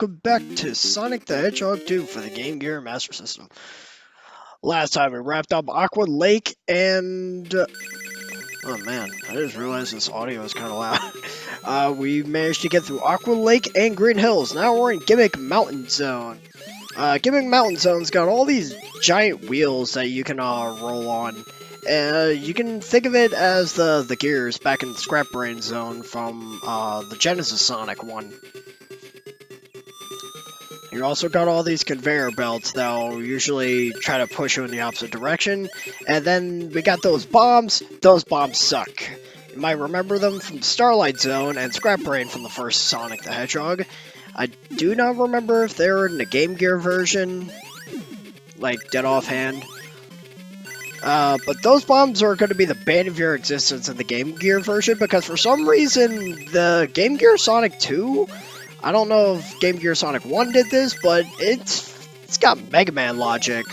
welcome back to Sonic the Hedgehog 2 for the Game Gear Master System. Last time we wrapped up Aqua Lake and... oh man, I just realized this audio is kind of loud. We managed to get through Aqua Lake and Green Hills. Now we're in Gimmick Mountain Zone. Gimmick Mountain Zone's got all these giant wheels that you can roll on. You can think of it as the gears back in the Scrap Brain Zone from the Genesis Sonic one. You also got all these conveyor belts that'll usually try to push you in the opposite direction. And then we got those bombs. Those bombs suck. You might remember them from Starlight Zone and Scrap Brain from the first Sonic the Hedgehog. I do not remember if they were in the Game Gear version, like dead offhand. But those bombs are going to be the bane of your existence in the Game Gear version, because for some reason, the Game Gear Sonic 2... I don't know if Game Gear Sonic 1 did this, but it's got Mega Man logic.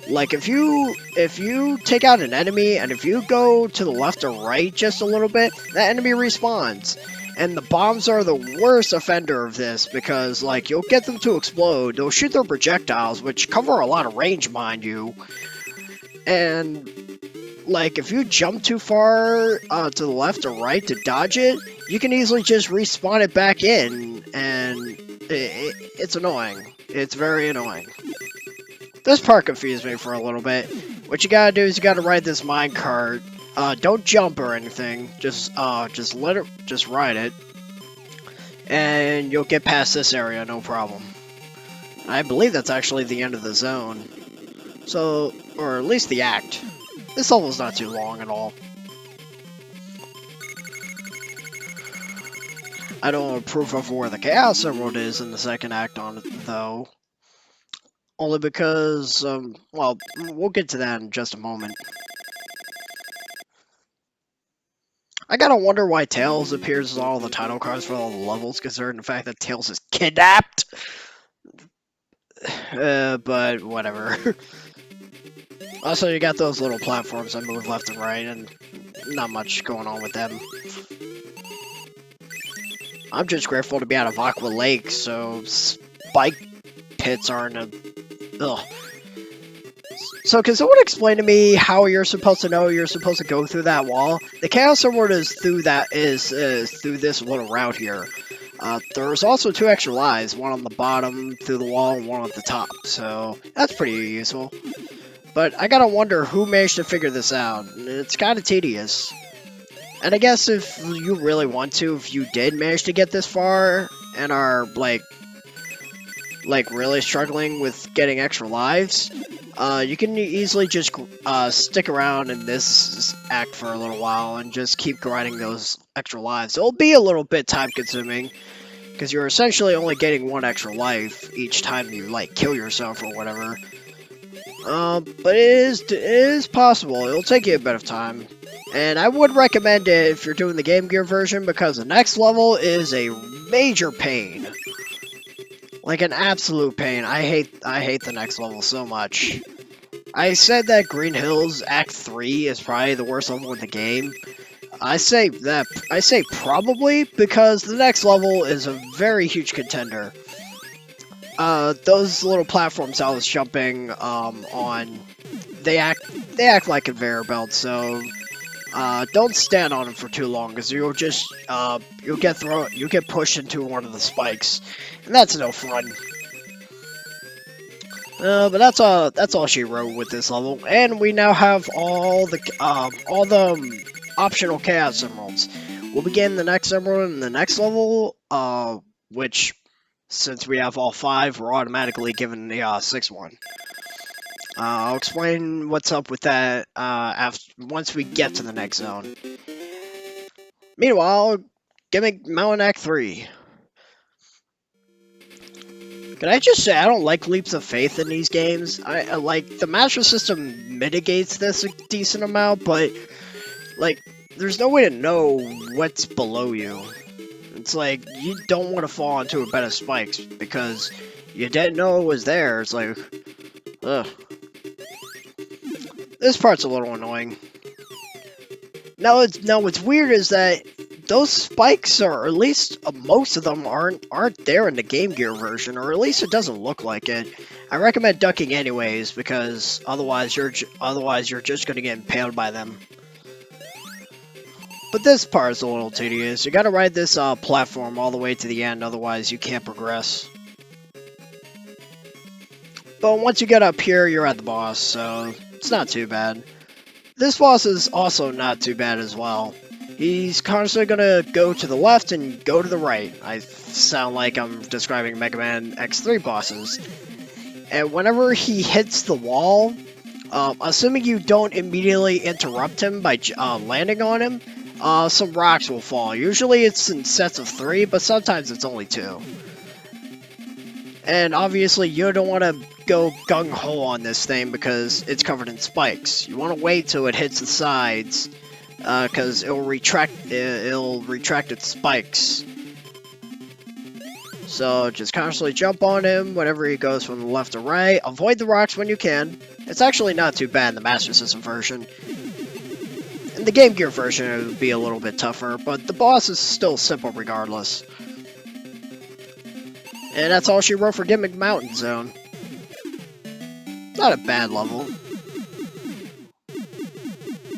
Like, if you take out an enemy, and if you go to the left or right just a little bit, that enemy respawns. And the bombs are the worst offender of this, because, like, you'll get them to explode, they'll shoot their projectiles, which cover a lot of range, mind you. And, like, if you jump too far to the left or right to dodge it, you can easily just respawn it back in, and it's annoying. It's very annoying. This part confused me for a little bit. What you gotta do is you gotta ride this minecart. Don't jump or anything. Just ride it, and you'll get past this area, no problem. I believe that's actually the end of the zone. So, or at least the act. This level's not too long at all. I don't approve of where the Chaos Emerald is in the second act on it, though. Only because, well, we'll get to that in just a moment. I gotta wonder why Tails appears on all the title cards for all the levels, considering the fact that Tails is kidnapped! But whatever. Also, you got those little platforms that move left and right, and not much going on with them. I'm just grateful to be out of Aqua Lake, so spike pits aren't a... ugh. So can someone explain to me how you're supposed to know you're supposed to go through that wall? The Chaos Emerald is through through this little route here. There's also 2 extra lives, one on the bottom through the wall and one on the top, so that's pretty useful. But I gotta wonder who managed to figure this out. It's kind of tedious. And I guess if you really want to, if you did manage to get this far and are, like really struggling with getting extra lives, you can easily just stick around in this act for a little while and just keep grinding those extra lives. It'll be a little bit time consuming, because you're essentially only getting 1 extra life each time you, like, kill yourself or whatever. But it is possible. It'll take you a bit of time. And I would recommend it if you're doing the Game Gear version, because the next level is a major pain. Like an absolute pain. I hate the next level so much. I said that Green Hills Act 3 is probably the worst level in the game. I say probably because the next level is a very huge contender. Those little platforms I was jumping on, they act like conveyor belts, so don't stand on them for too long, because you'll get pushed into one of the spikes, and that's no fun. But that's all she wrote with this level, and we now have all the optional Chaos Emeralds. We'll begin the next emerald in the next level, which, since we have all 5, we're automatically given the 6th one. I'll explain what's up with that once we get to the next zone. Meanwhile, Gimmick Mt Act 3. Can I just say, I don't like leaps of faith in these games. I like, the Master System mitigates this a decent amount, but, like, there's no way to know what's below you. It's like, you don't want to fall into a bed of spikes, because you didn't know it was there. It's like, ugh. This part's a little annoying. Now, what's weird is that those spikes are, or at least most of them aren't there in the Game Gear version, or at least it doesn't look like it. I recommend ducking anyways, because otherwise you're just gonna get impaled by them. But this part is a little tedious. You gotta ride this platform all the way to the end, otherwise you can't progress. But once you get up here, you're at the boss, so it's not too bad. This boss is also not too bad as well. He's constantly gonna go to the left and go to the right. I sound like I'm describing Mega Man X3 bosses. And whenever he hits the wall, assuming you don't immediately interrupt him by landing on him, some rocks will fall. Usually it's in sets of 3, but sometimes it's only 2. And obviously you don't want to go gung-ho on this thing because it's covered in spikes. You want to wait till it hits the sides, because it'll retract its spikes. So just constantly jump on him whenever he goes from the left to right. Avoid the rocks when you can. It's actually not too bad in the Master System version. In the Game Gear version it would be a little bit tougher, but the boss is still simple regardless. And that's all she wrote for Gimmick Mountain Zone. Not a bad level.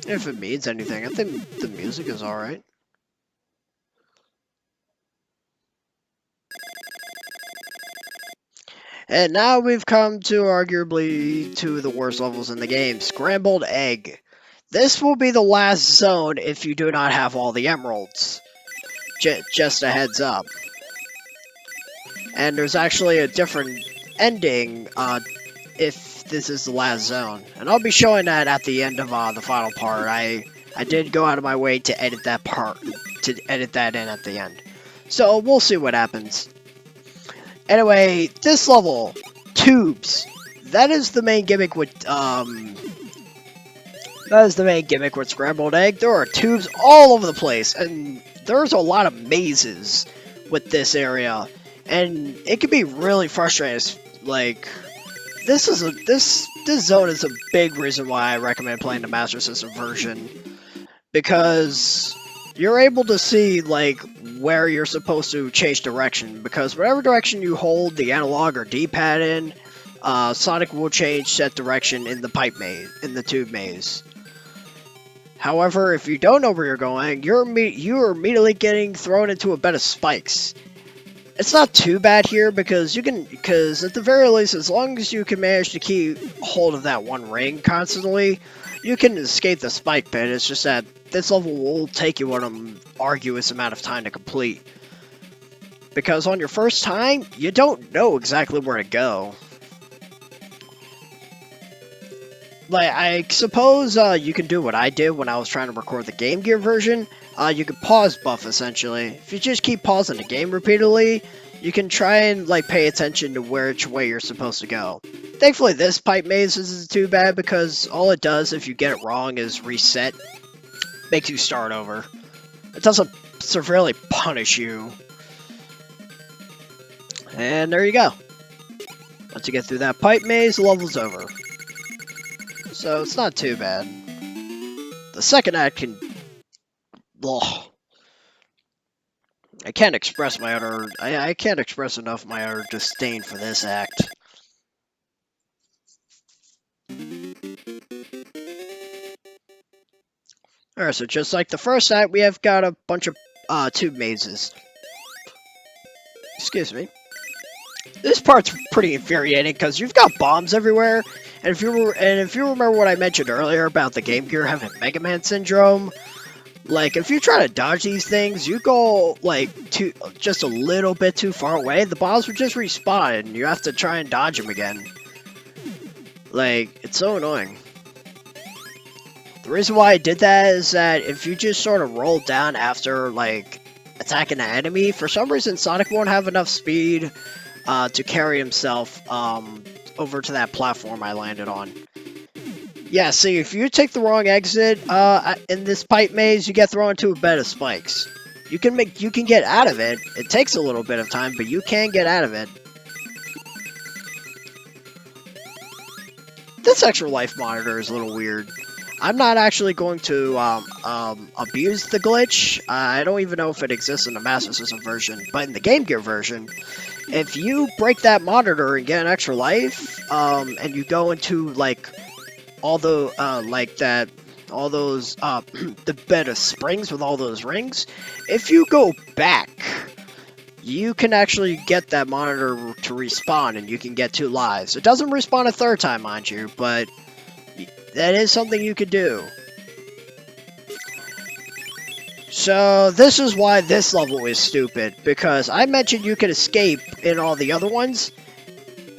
If it means anything, I think the music is alright. And now we've come to arguably two of the worst levels in the game, Scrambled Egg. This will be the last zone if you do not have all the emeralds. Just a heads up. And there's actually a different ending if this is the last zone. And I'll be showing that at the end of the final part. I did go out of my way to edit that part, to edit that in at the end. So we'll see what happens. Anyway, this level, tubes. That is the main gimmick with Scrambled Egg. There are tubes all over the place, and there's a lot of mazes with this area, and it can be really frustrating. Like, this zone is a big reason why I recommend playing the Master System version, because you're able to see like where you're supposed to change direction, because whatever direction you hold the analog or D-pad in, Sonic will change set direction in the pipe maze, in the tube maze. However, if you don't know where you're going, you are immediately getting thrown into a bed of spikes. It's not too bad here because at the very least, as long as you can manage to keep hold of that one ring constantly, you can escape the spike pit. It's just that this level will take you an arduous amount of time to complete. Because on your first time, you don't know exactly where to go. Like, I suppose you can do what I did when I was trying to record the Game Gear version. You can pause buff, essentially. If you just keep pausing the game repeatedly, you can try and like pay attention to which way you're supposed to go. Thankfully, this pipe maze isn't too bad because all it does if you get it wrong is reset. Makes you start over. It doesn't severely punish you. And there you go. Once you get through that pipe maze, the level's over. So it's not too bad. The second act can... Ugh. I can't express my utter... I can't express enough my utter disdain for this act. Alright, so just like the first act, we have got a bunch of tube mazes. Excuse me. This part's pretty infuriating because you've got bombs everywhere, and if you remember what I mentioned earlier about the Game Gear having Mega Man syndrome, like if you try to dodge these things, you go like just a little bit too far away, the bombs would just respawn, and you have to try and dodge them again. Like, it's so annoying. The reason why I did that is that if you just sort of roll down after, like, attacking an enemy, for some reason Sonic won't have enough speed to carry himself over to that platform I landed on. Yeah, see, if you take the wrong exit in this pipe maze, you get thrown into a bed of spikes. You can get out of it. It takes a little bit of time, but you can get out of it. This extra life monitor is a little weird. I'm not actually going to abuse the glitch. I don't even know if it exists in the Master System version, but in the Game Gear version, if you break that monitor and get an extra life, and you go into like all the all those the bed of springs with all those rings, if you go back, you can actually get that monitor to respawn, and you can get 2 lives. It doesn't respawn a third time, mind you, but that is something you could do. So this is why this level is stupid, because I mentioned you could escape in all the other ones,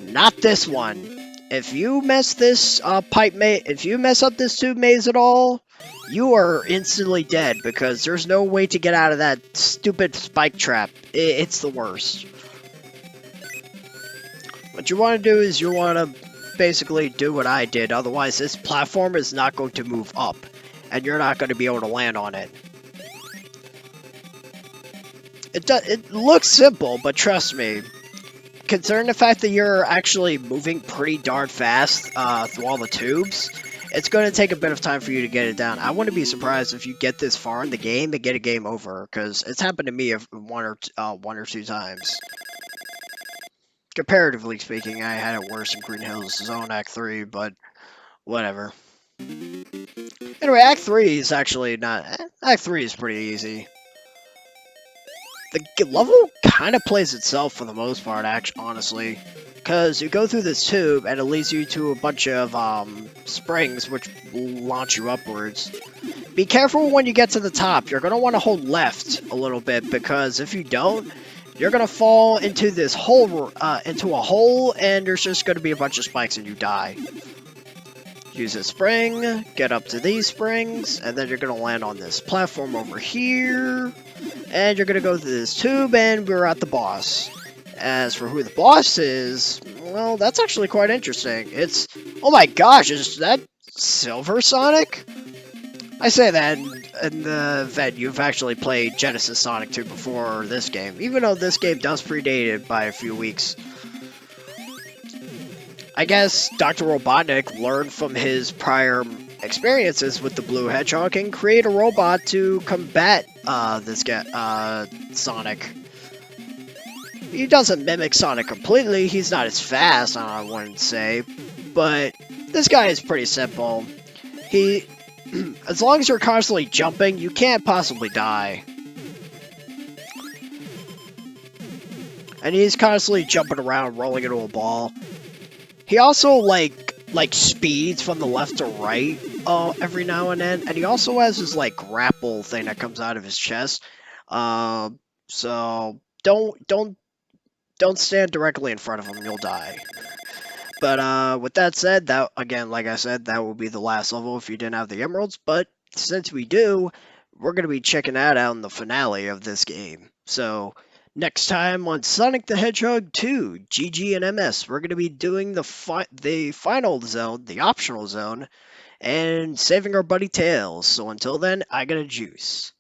not this one. If you mess this if you mess up this tube maze at all, you are instantly dead, because there's no way to get out of that stupid spike trap. It's the worst. What you want to do is you want to basically do what I did, otherwise this platform is not going to move up, and you're not going to be able to land on it. It looks simple, but trust me, considering the fact that you're actually moving pretty darn fast through all the tubes, it's going to take a bit of time for you to get it down. I wouldn't be surprised if you get this far in the game and get a game over, because it's happened to me one or two times. Comparatively speaking, I had it worse in Green Hills Zone Act 3, but whatever. Anyway, Act 3 is actually not... Act 3 is pretty easy. The level kind of plays itself for the most part, honestly. Because you go through this tube, and it leads you to a bunch of springs, which will launch you upwards. Be careful when you get to the top. You're going to want to hold left a little bit, because if you don't, you're going to fall into this hole, into a hole, and there's just going to be a bunch of spikes and you die. Use a spring, get up to these springs, and then you're going to land on this platform over here. And you're going to go through this tube, and we're at the boss. As for who the boss is, well, that's actually quite interesting. It's... Oh my gosh, is that Silver Sonic? I say that in the event you've actually played Genesis Sonic 2 before this game, even though this game does predate it by a few weeks. I guess Dr. Robotnik learned from his prior experiences with the Blue Hedgehog and create a robot to combat this guy, Sonic. He doesn't mimic Sonic completely, he's not as fast, I wouldn't say, but this guy is pretty simple. As long as you're constantly jumping, you can't possibly die. And he's constantly jumping around, rolling into a ball. He also, like speeds from the left to right every now and then. And he also has this, like, grapple thing that comes out of his chest. So, don't stand directly in front of him, you'll die. But with that said, that again, like I said, that will be the last level if you didn't have the emeralds. But since we do, we're going to be checking that out in the finale of this game. So next time on Sonic the Hedgehog 2, GG and MS, we're going to be doing the final zone, the optional zone, and saving our buddy Tails. So until then, I got a juice.